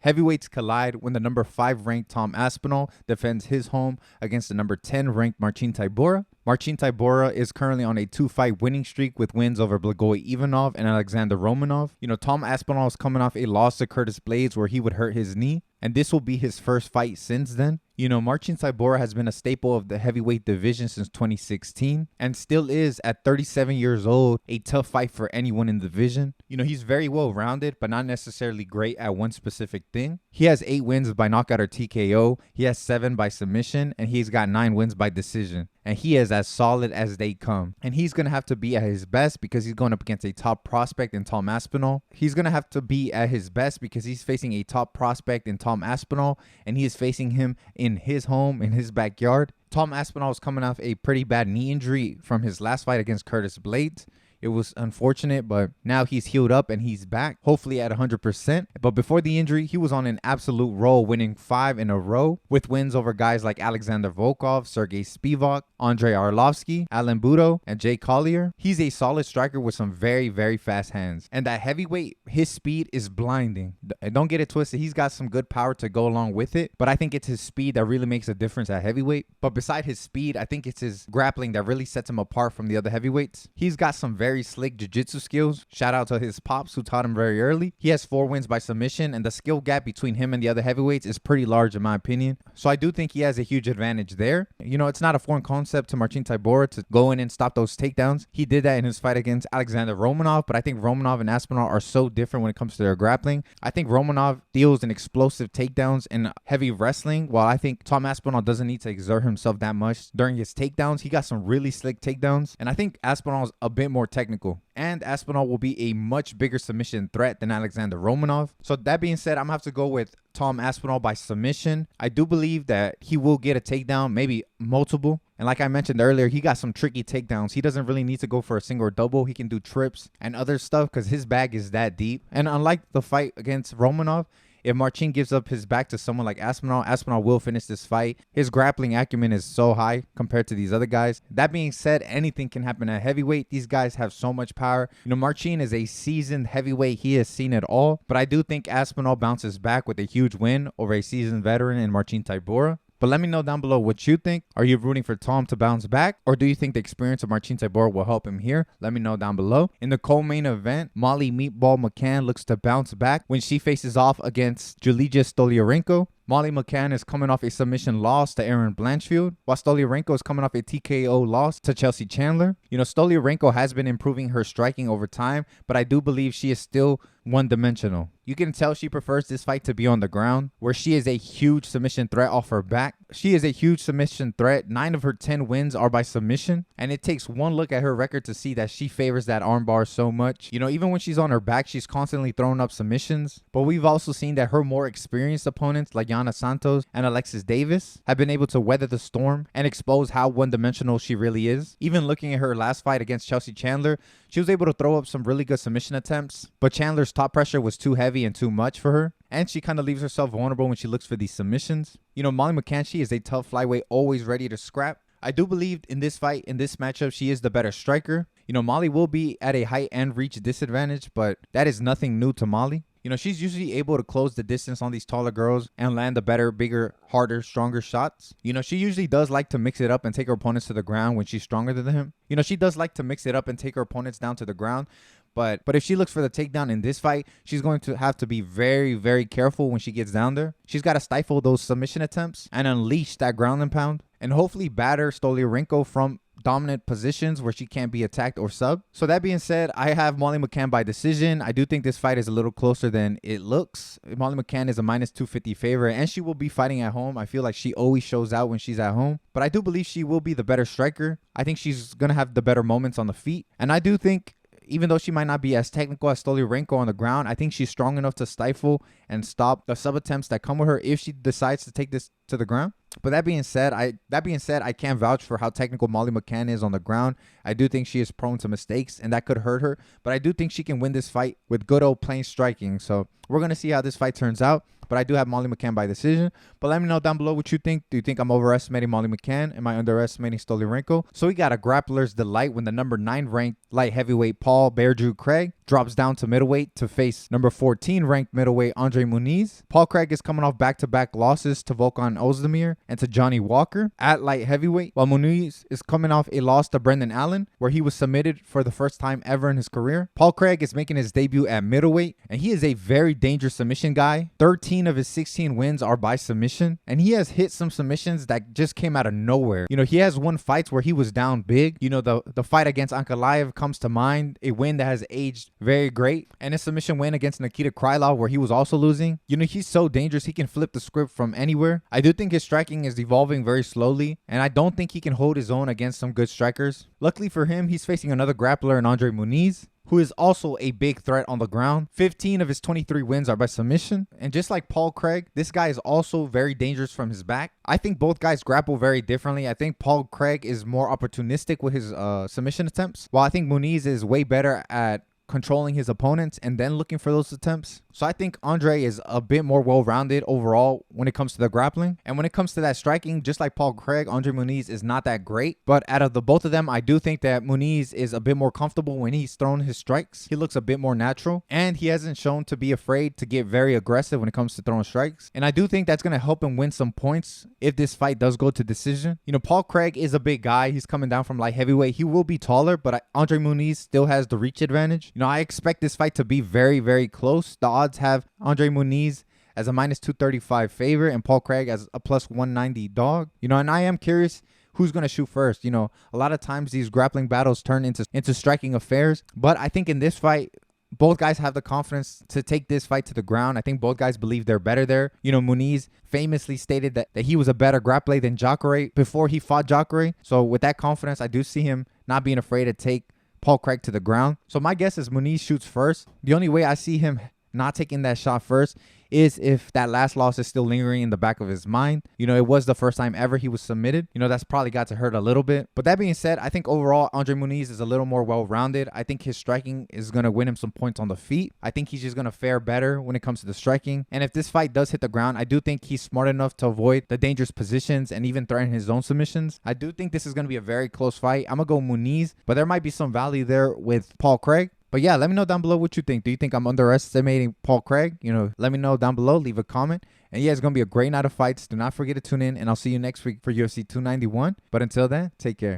Heavyweights collide when the number 5 ranked Tom Aspinall defends his home against the number 10 ranked Marcin Tybura. Marcin Tybura is currently on a 2-fight winning streak with wins over Blagoy Ivanov and Alexander Romanov. Tom Aspinall is coming off a loss to Curtis Blades where he would hurt his knee, and this will be his first fight since then. Marcin Tybura has been a staple of the heavyweight division since 2016 and still is, at 37 years old, a tough fight for anyone in the division. He's very well rounded, but not necessarily great at one specific thing. He has 8 wins by knockout or TKO, he has 7 by submission, and he's got 9 wins by decision. And he is as solid as they come. And he's going to have to be at his best because he's going up against a top prospect in Tom Aspinall. He's going to have to be at his best because he's facing a top prospect in Tom Aspinall, and he is facing him in his home, in his backyard. Tom Aspinall is coming off a pretty bad knee injury from his last fight against Curtis Blades. It was unfortunate, but now he's healed up and he's back, hopefully at 100%. But before the injury, he was on an absolute roll, winning 5 in a row with wins over guys like Alexander Volkov, Sergey Spivak, Andrei Arlovsky, Alan Budo, and Jay Collier. He's a solid striker with some very, very fast hands. And that heavyweight, his speed is blinding. Don't get it twisted. He's got some good power to go along with it, but I think it's his speed that really makes a difference at heavyweight. But beside his speed, I think it's his grappling that really sets him apart from the other heavyweights. He's got some very slick jiu-jitsu skills. Shout out to his pops who taught him very early. He has 4 wins by submission, and the skill gap between him and the other heavyweights is pretty large in my opinion. So I do think he has a huge advantage there. It's not a foreign concept to Marcin Tybura to go in and stop those takedowns. He did that in his fight against Alexander Romanov, but I think Romanov and Aspinall are so different when it comes to their grappling. I think Romanov deals in explosive takedowns and heavy wrestling, while I think Tom Aspinall doesn't need to exert himself that much during his takedowns. He got some really slick takedowns, and I think Aspinall is a bit more technical. And Aspinall will be a much bigger submission threat than Alexander Romanov. So that being said, I'm going to have to go with Tom Aspinall by submission. I do believe that he will get a takedown, maybe multiple. And like I mentioned earlier, he got some tricky takedowns. He doesn't really need to go for a single or double. He can do trips and other stuff because his bag is that deep. And unlike the fight against Romanov, if Marcin gives up his back to someone like Aspinall, Aspinall will finish this fight. His grappling acumen is so high compared to these other guys. That being said, anything can happen at heavyweight. These guys have so much power. Marcin is a seasoned heavyweight. He has seen it all. But I do think Aspinall bounces back with a huge win over a seasoned veteran in Marcin Tybura. But let me know down below what you think. Are you rooting for Tom to bounce back? Or do you think the experience of Marcin Tybura will help him here? Let me know down below. In the co-main event, Molly Meatball McCann looks to bounce back when she faces off against Julija Stoliarenko. Molly McCann is coming off a submission loss to Erin Blanchfield, while Stoliarenko is coming off a TKO loss to Chelsea Chandler. Stoliarenko has been improving her striking over time, but I do believe she is still one-dimensional. You can tell she prefers this fight to be on the ground, where she is a huge submission threat off her back. She is a huge submission threat. 9 of her 10 wins are by submission, and it takes one look at her record to see that she favors that armbar so much. Even when she's on her back, she's constantly throwing up submissions, but we've also seen that her more experienced opponents like Yana Santos and Alexis Davis have been able to weather the storm and expose how one-dimensional she really is. Even looking at her last fight against Chelsea Chandler, she was able to throw up some really good submission attempts, but Chandler's top pressure was too heavy and too much for her, and she kind of leaves herself vulnerable when she looks for these submissions. Molly McCann, she is a tough flyweight, always ready to scrap. I do believe in this fight, in this matchup, she is the better striker. Molly will be at a height and reach disadvantage, but that is nothing new to Molly. She's usually able to close the distance on these taller girls and land the better, bigger, harder, stronger shots. She usually does like to mix it up and take her opponents to the ground when she's stronger than him. She does like to mix it up and take her opponents down to the ground. But if she looks for the takedown in this fight, she's going to have to be very, very careful when she gets down there. She's got to stifle those submission attempts and unleash that ground and pound, and hopefully batter Stoliarenko from dominant positions where she can't be attacked or sub. So that being said, I have Molly McCann by decision. I do think this fight is a little closer than it looks. Molly McCann is a -250 favorite, and she will be fighting at home. I feel like she always shows out when she's at home, but I do believe she will be the better striker. I think she's going to have the better moments on the feet, and I do think, even though she might not be as technical as Stoliarenko on the ground, I think she's strong enough to stifle and stop the sub attempts that come with her if she decides to take this to the ground. But that being said, I can't vouch for how technical Molly McCann is on the ground. I do think she is prone to mistakes, and that could hurt her. But I do think she can win this fight with good old plain striking. So we're going to see how this fight turns out. but I do have Molly McCann by decision. But let me know down below what you think. Do you think I'm overestimating Molly McCann? Am I underestimating Stoliarenko? So we got a grappler's delight when the number 9 ranked light heavyweight Paul Bear Drew Craig drops down to middleweight to face number 14 ranked middleweight Andre Muniz. Paul Craig is coming off back-to-back losses to Volkan Ozdemir and to Johnny Walker at light heavyweight, while Muniz is coming off a loss to Brendan Allen, where he was submitted for the first time ever in his career. Paul Craig is making his debut at middleweight, and he is a very dangerous submission guy. 13 of his 16 wins are by submission, and he has hit some submissions that just came out of nowhere. You know, he has won fights where he was down big. You know, the fight against Ankalaev comes to mind, a win that has aged very great, and a submission win against Nikita Krylov where he was also losing. You know, he's so dangerous, he can flip the script from anywhere. I do think his striking is evolving very slowly, and I don't think he can hold his own against some good strikers. Luckily for him, he's facing another grappler in Andre Muniz, who is also a big threat on the ground. 15 of his 23 wins are by submission. And just like Paul Craig, this guy is also very dangerous from his back. I think both guys grapple very differently. I think Paul Craig is more opportunistic with his submission attempts, while I think Muniz is way better at controlling his opponents and then looking for those attempts. So I think Andre is a bit more well-rounded overall when it comes to the grappling. And when it comes to that striking, just like Paul Craig, Andre Muniz is not that great. But out of the both of them, I do think that Muniz is a bit more comfortable when he's thrown his strikes. He looks a bit more natural, and he hasn't shown to be afraid to get very aggressive when it comes to throwing strikes. And I do think that's going to help him win some points if this fight does go to decision. You know, Paul Craig is a big guy. He's coming down from light heavyweight. He will be taller, but Andre Muniz still has the reach advantage. You know, I expect this fight to be very, very close. The odds have Andre Muniz as a minus 235 favorite and Paul Craig as a plus 190 dog. You know, and I am curious who's going to shoot first. You know, a lot of times these grappling battles turn into striking affairs. But I think in this fight, both guys have the confidence to take this fight to the ground. I think both guys believe they're better there. You know, Muniz famously stated that he was a better grappler than Jacare before he fought Jacare. So with that confidence, I do see him not being afraid to take Paul Craig to the ground. So my guess is Muniz shoots first. The only way I see him not taking that shot first is if that last loss is still lingering in the back of his mind. You know, it was the first time ever he was submitted. You know, that's probably got to hurt a little bit. But that being said, I think overall Andre Muniz is a little more well-rounded. I think his striking is going to win him some points on the feet. I think he's just going to fare better when it comes to the striking. And if this fight does hit the ground, I do think he's smart enough to avoid the dangerous positions and even threaten his own submissions. I do think this is going to be a very close fight. I'm going to go Muniz, but there might be some value there with Paul Craig. But yeah, let me know down below what you think. Do you think I'm underestimating Paul Craig? You know, let me know down below. Leave a comment. And yeah, it's going to be a great night of fights. Do not forget to tune in, and I'll see you next week for UFC 291. But until then, take care.